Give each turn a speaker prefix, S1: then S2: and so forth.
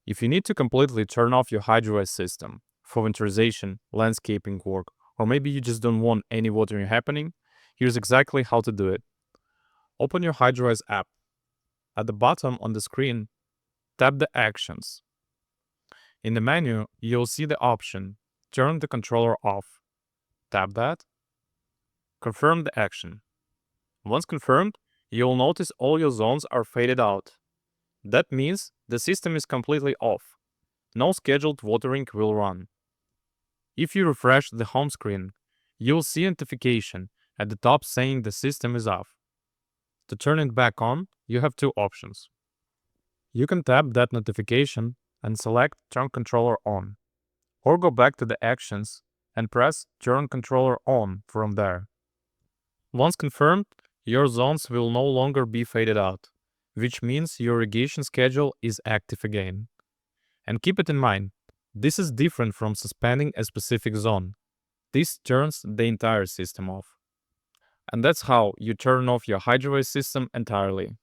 S1: If you need to completely turn off your Hydrawise system for winterization, landscaping work, or maybe you just don't want any watering happening, here's exactly how to do it. Open your Hydrawise app. At the bottom on the screen, tap the Actions. In the menu, you'll see the option Turn the controller off. Tap that. Confirm the action. Once confirmed, you'll notice all your zones are faded out. That means the system is completely off. No scheduled watering will run. If you refresh the home screen, you'll see a notification at the top saying the system is off. To turn it back on, you have two options. You can tap that notification and select Turn Controller On, or go back to the Actions and press Turn Controller On from there. Once confirmed, your zones will no longer be faded out, which means your irrigation schedule is active again. And keep it in mind, this is different from suspending a specific zone. This turns the entire system off. And that's how you turn off your Hydrawise system entirely.